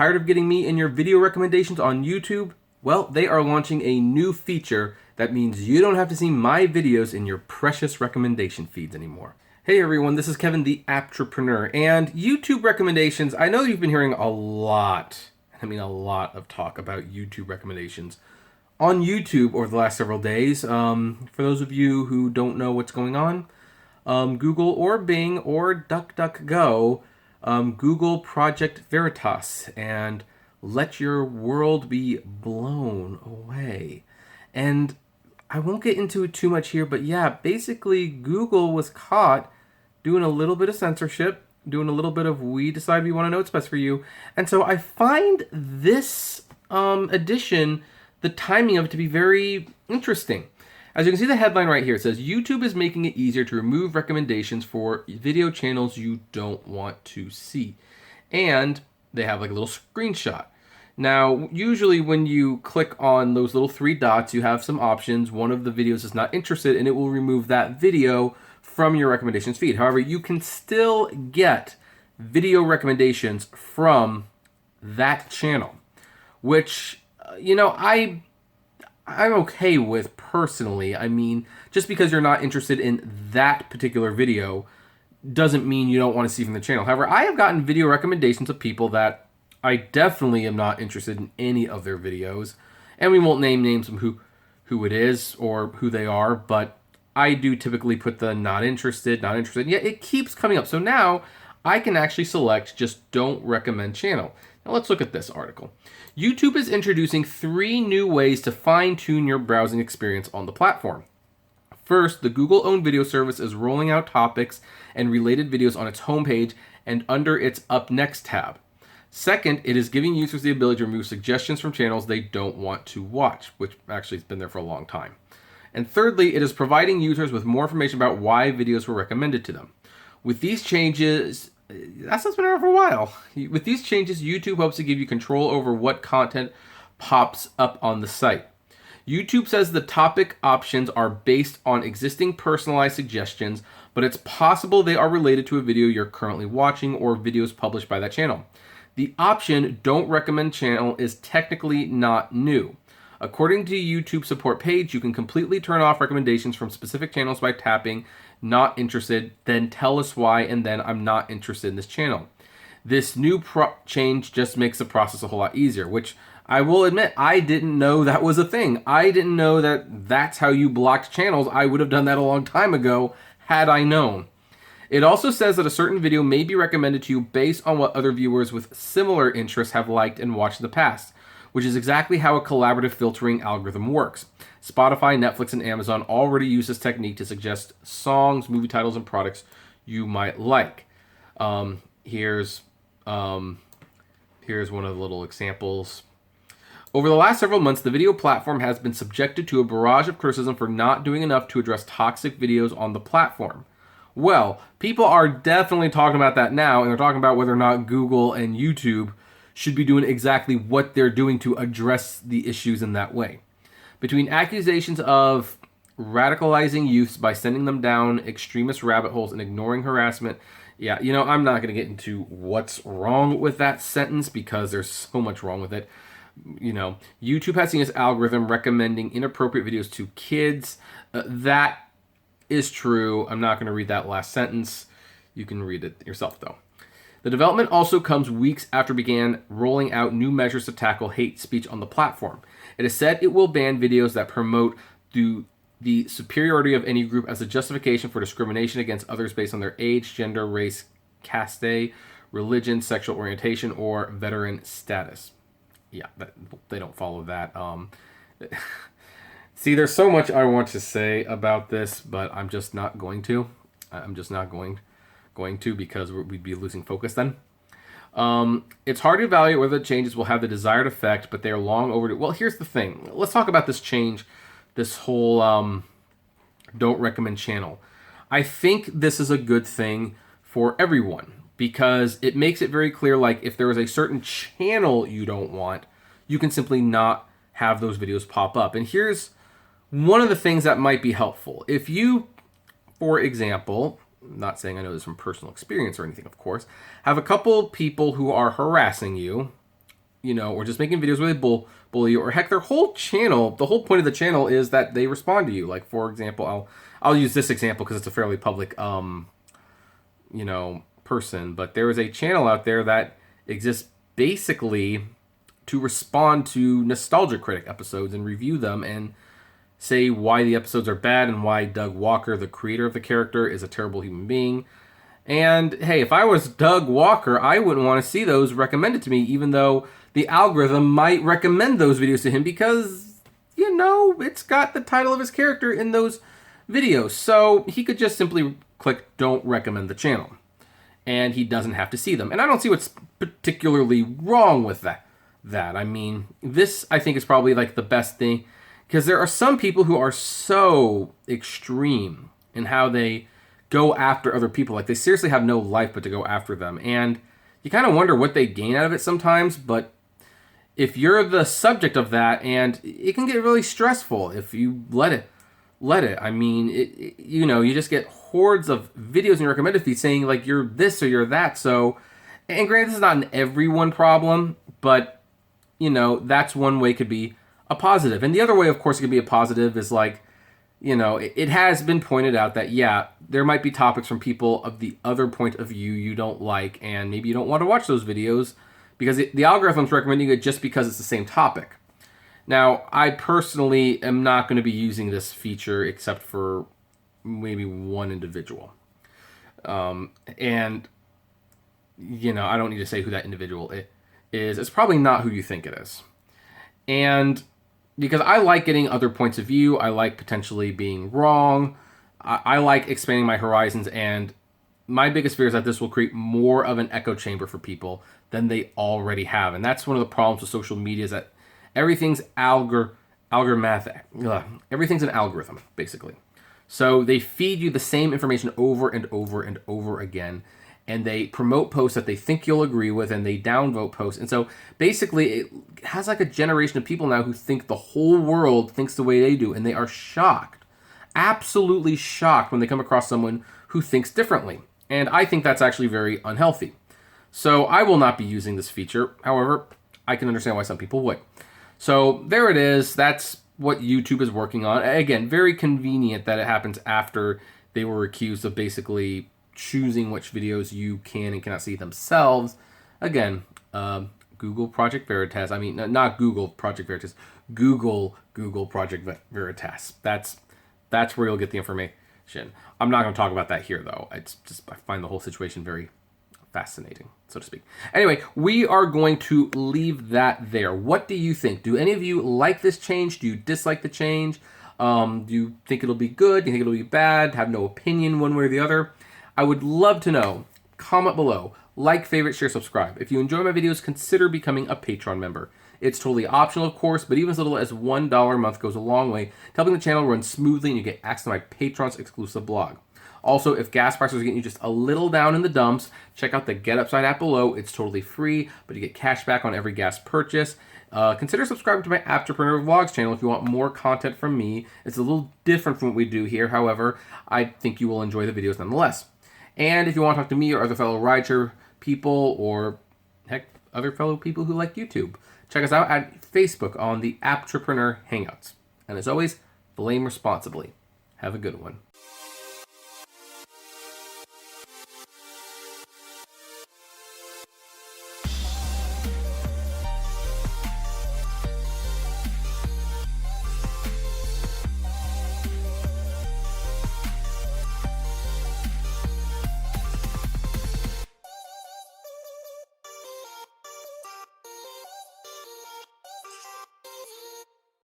Tired of getting me in your video recommendations on YouTube? Well, they are launching a new feature that means you don't have to see my videos in your precious recommendation feeds anymore. Hey everyone, this is Kevin the Apptrepreneur, and YouTube recommendations. I know you've been hearing a lot of talk about YouTube recommendations on YouTube over the last several days. For those of you who don't know what's going on, Google or Bing or DuckDuckGo, Google Project Veritas, and let your world be blown away. And I won't get into it too much here, but yeah, basically Google was caught doing a little bit of censorship, doing a little bit of we decide we want to know what's best for you. And so I find this edition, the timing of it to be very interesting. As you can see the headline right here, it says, YouTube is making it easier to remove recommendations for video channels you don't want to see. And they have like a little screenshot. Now, usually when you click on those little three dots, you have some options. One of the videos is not interested, and it will remove that video from your recommendations feed. However, you can still get video recommendations from that channel, which, I'm okay with personally. I mean, just because you're not interested in that particular video doesn't mean you don't want to see from the channel. However, I have gotten video recommendations of people that I definitely am not interested in any of their videos, and we won't name names of who it is or who they are, but I do typically put the not interested, yet it keeps coming up. So now I can actually select just don't recommend channel. Now let's look at this article. YouTube is introducing 3 new ways to fine-tune your browsing experience on the platform. First, the Google-owned video service is rolling out topics and related videos on its homepage and under its Up Next tab. Second, it is giving users the ability to remove suggestions from channels they don't want to watch, which actually has been there for a long time. And thirdly, it is providing users with more information about why videos were recommended to them. With these changes, that's been around for a while. With these changes, YouTube hopes to give you control over what content pops up on the site. YouTube says the topic options are based on existing personalized suggestions, but it's possible they are related to a video you're currently watching or videos published by that channel. The option Don't Recommend Channel is technically not new. According to YouTube support page, you can completely turn off recommendations from specific channels by tapping Not Interested, then Tell Us Why, and then I'm not interested in this channel. This new change just makes the process a whole lot easier, which I will admit, I didn't know that was a thing. I didn't know that that's how you blocked channels. I would have done that a long time ago had I known. It also says that a certain video may be recommended to you based on what other viewers with similar interests have liked and watched in the past, which is exactly how a collaborative filtering algorithm works. Spotify, Netflix, and Amazon already use this technique to suggest songs, movie titles, and products you might like. Here's one of the little examples. Over the last several months, the video platform has been subjected to a barrage of criticism for not doing enough to address toxic videos on the platform. Well, people are definitely talking about that now, and they're talking about whether or not Google and YouTube should be doing exactly what they're doing to address the issues in that way. Between accusations of radicalizing youths by sending them down extremist rabbit holes and ignoring harassment, I'm not going to get into what's wrong with that sentence because there's so much wrong with it. YouTube has seen its algorithm recommending inappropriate videos to kids. That is true. I'm not going to read that last sentence. You can read it yourself, though. The development also comes weeks after it began rolling out new measures to tackle hate speech on the platform. It is said it will ban videos that promote the superiority of any group as a justification for discrimination against others based on their age, gender, race, caste, religion, sexual orientation, or veteran status. Yeah, they don't follow that. See, there's so much I want to say about this, but I'm just not going to. I'm just not going to because we'd be losing focus then. It's hard to evaluate whether the changes will have the desired effect, but they are long overdue. Well, here's the thing. Let's talk about this change, this whole don't recommend channel. I think this is a good thing for everyone because it makes it very clear, like if there is a certain channel you don't want, you can simply not have those videos pop up. And here's one of the things that might be helpful. If you, for example, not saying I know this from personal experience or anything, of course, have a couple people who are harassing you or just making videos where they bully you, or heck, their whole channel, the whole point of the channel is that they respond to you. Like, for example, I'll use this example because it's a fairly public, person, but there is a channel out there that exists basically to respond to Nostalgia Critic episodes and review them and say why the episodes are bad and why Doug Walker, the creator of the character, is a terrible human being. And hey, if I was Doug Walker, I wouldn't want to see those recommended to me, even though the algorithm might recommend those videos to him because, it's got the title of his character in those videos. So he could just simply click don't recommend the channel, and he doesn't have to see them. And I don't see what's particularly wrong with that. I mean, this, I think, is probably like the best thing, because there are some people who are so extreme in how they go after other people. Like, they seriously have no life but to go after them. And you kind of wonder what they gain out of it sometimes. But if you're the subject of that, and it can get really stressful if you let it. I mean, you just get hordes of videos in your recommended feed saying, like, you're this or you're that. So, and granted, this is not an everyone problem, but, that's one way it could be a positive. And the other way, of course, it could be a positive is like, it has been pointed out that, yeah, there might be topics from people of the other point of view you don't like, and maybe you don't want to watch those videos because the algorithm's recommending it just because it's the same topic. Now, I personally am not going to be using this feature except for maybe one individual. And, I don't need to say who that individual is. It's probably not who you think it is. And because I like getting other points of view, I like potentially being wrong, I like expanding my horizons, and my biggest fear is that this will create more of an echo chamber for people than they already have. And that's one of the problems with social media, is that everything's everything's an algorithm, basically. So they feed you the same information over and over and over again, and they promote posts that they think you'll agree with, and they downvote posts. And so basically it has like a generation of people now who think the whole world thinks the way they do, and they are shocked, absolutely shocked, when they come across someone who thinks differently. And I think that's actually very unhealthy. So I will not be using this feature. However, I can understand why some people would. So there it is. That's what YouTube is working on. Again, very convenient that it happens after they were accused of basically choosing which videos you can and cannot see themselves. Again, Google Project Veritas. I mean, not Google Project Veritas. Google Project Veritas. That's where you'll get the information. I'm not going to talk about that here, though. It's just, I find the whole situation very fascinating, so to speak. Anyway, we are going to leave that there. What do you think? Do any of you like this change? Do you dislike the change? Do you think it'll be good? Do you think it'll be bad? Have no opinion one way or the other? I would love to know. Comment below. Like, favorite, share, subscribe. If you enjoy my videos, consider becoming a Patreon member. It's totally optional, of course, but even as little as $1 a month goes a long way to helping the channel run smoothly, and you get access to my Patreon's exclusive blog. Also, if gas prices are getting you just a little down in the dumps, check out the Get Upside app below. It's totally free, but you get cash back on every gas purchase. Consider subscribing to my Apptrepreneur Vlogs channel if you want more content from me. It's a little different from what we do here. However, I think you will enjoy the videos nonetheless. And if you want to talk to me or other fellow rideshare people, or heck, other fellow people who like YouTube, check us out at Facebook on the Apptrepreneur Hangouts. And as always, blame responsibly. Have a good one.